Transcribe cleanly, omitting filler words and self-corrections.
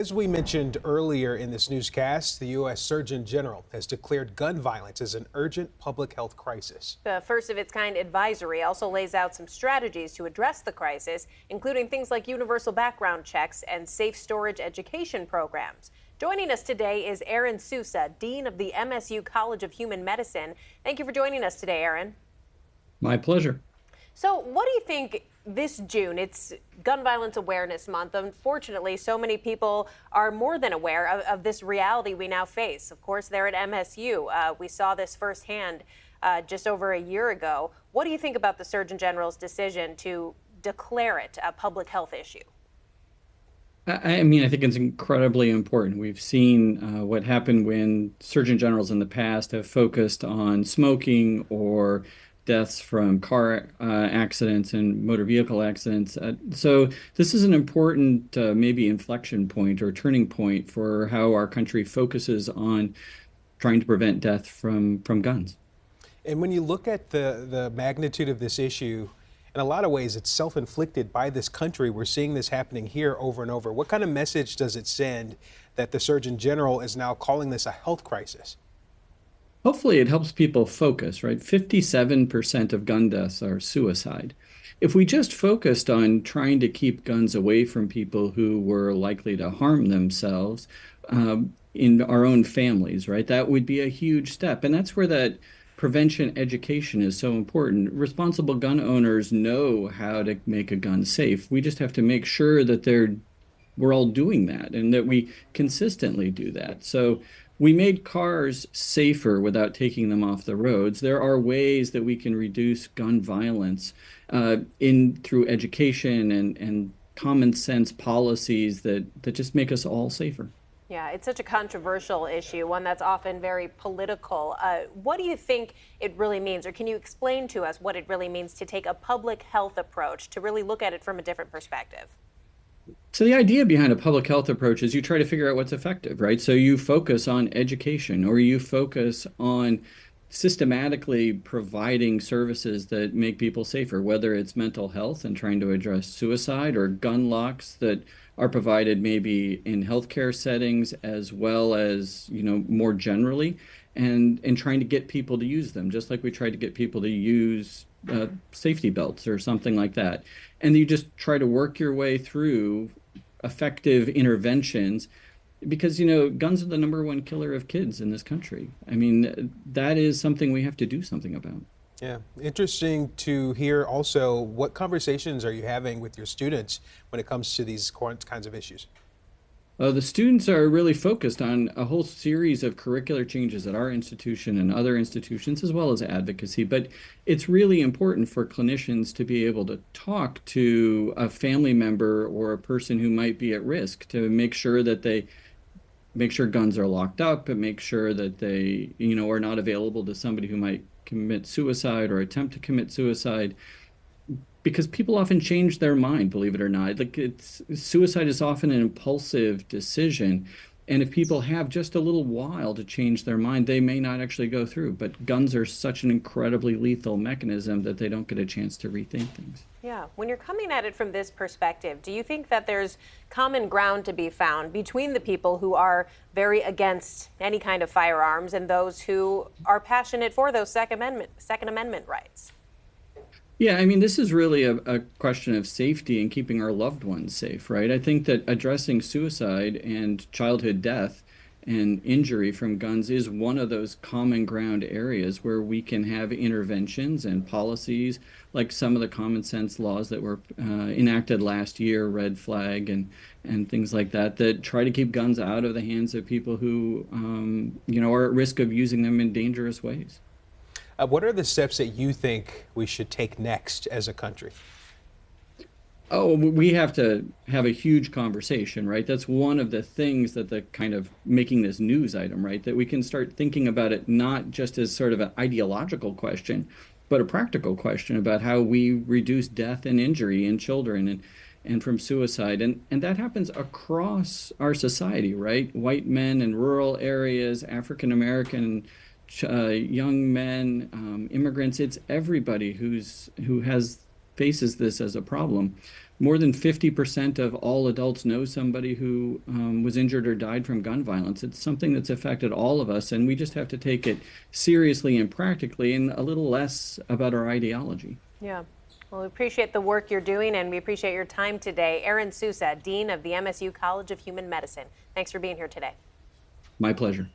As we mentioned earlier in this newscast, the U.S. Surgeon General has declared gun violence as an urgent public health crisis. The first of its kind advisory also lays out some strategies to address the crisis, including things like universal background checks and safe storage education programs. Joining us today is Aaron Sousa, Dean of the MSU College of Human Medicine. Thank you for joining us today, Aaron. My pleasure. So what do you think this June, it's Gun Violence Awareness Month. Unfortunately, so many people are more than aware of this reality we now face. Of course, there at MSU, we saw this firsthand just over a year ago. What do you think about the Surgeon General's decision to declare it a public health issue? I mean, I think it's incredibly important. We've seen what happened when Surgeon Generals in the past have focused on smoking or deaths from car accidents and motor vehicle accidents. So this is an important maybe inflection point or turning point for how our country focuses on trying to prevent death from guns. And when you look at the magnitude of this issue, in a lot of ways, it's self-inflicted by this country. We're seeing this happening here over and over. What kind of message does it send that the Surgeon General is now calling this a health crisis? Hopefully it helps people focus, right? 57% of gun deaths are suicide. If we just focused on trying to keep guns away from people who were likely to harm themselves in our own families, right? That would be a huge step. And that's where that prevention education is so important. Responsible gun owners know how to make a gun safe. We just have to make sure that we're all doing that and that we consistently do that. So we made cars safer without taking them off the roads. There are ways that we can reduce gun violence through education and common sense policies that just make us all safer. Yeah, it's such a controversial issue, one that's often very political. What do you think it really means, or can you explain to us what it really means to take a public health approach, to really look at it from a different perspective? So the idea behind a public health approach is you try to figure out what's effective, right? So you focus on education, or you focus on systematically providing services that make people safer, whether it's mental health and trying to address suicide, or gun locks that are provided maybe in healthcare settings as well as, more generally, and trying to get people to use them, just like we tried to get people to use safety belts or something like that. And you just try to work your way through effective interventions because, guns are the #1 killer of kids in this country. I mean, that is something we have to do something about. Yeah, interesting to hear also what conversations are you having with your students when it comes to these kinds of issues? The students are really focused on a whole series of curricular changes at our institution and other institutions, as well as advocacy. But it's really important for clinicians to be able to talk to a family member or a person who might be at risk to make sure that they make sure guns are locked up and make sure that they, are not available to somebody who might commit suicide or attempt to commit suicide. Because people often change their mind, believe it or not. Suicide is often an impulsive decision. And if people have just a little while to change their mind, they may not actually go through. But guns are such an incredibly lethal mechanism that they don't get a chance to rethink things. Yeah. When you're coming at it from this perspective, do you think that there's common ground to be found between the people who are very against any kind of firearms and those who are passionate for those Second Amendment rights? Yeah, I mean, this is really a question of safety and keeping our loved ones safe, right? I think that addressing suicide and childhood death and injury from guns is one of those common ground areas where we can have interventions and policies, like some of the common sense laws that were enacted last year, red flag and things like that, that try to keep guns out of the hands of people who, are at risk of using them in dangerous ways. What are the steps that you think we should take next as a country? Oh, we have to have a huge conversation, right? That's one of the things that the kind of making this news item, right? That we can start thinking about it not just as sort of an ideological question, but a practical question about how we reduce death and injury in children and from suicide. And that happens across our society, right? White men in rural areas, African American young men, immigrants. It's everybody who faces this as a problem. more than 50% of all adults know somebody who was injured or died from gun violence. It's something that's affected all of us, and we just have to take it seriously and practically and a little less about our ideology. Yeah. Well, we appreciate the work you're doing, and we appreciate your time today. Aaron Sousa, Dean of the MSU College of Human Medicine. Thanks for being here today. My pleasure.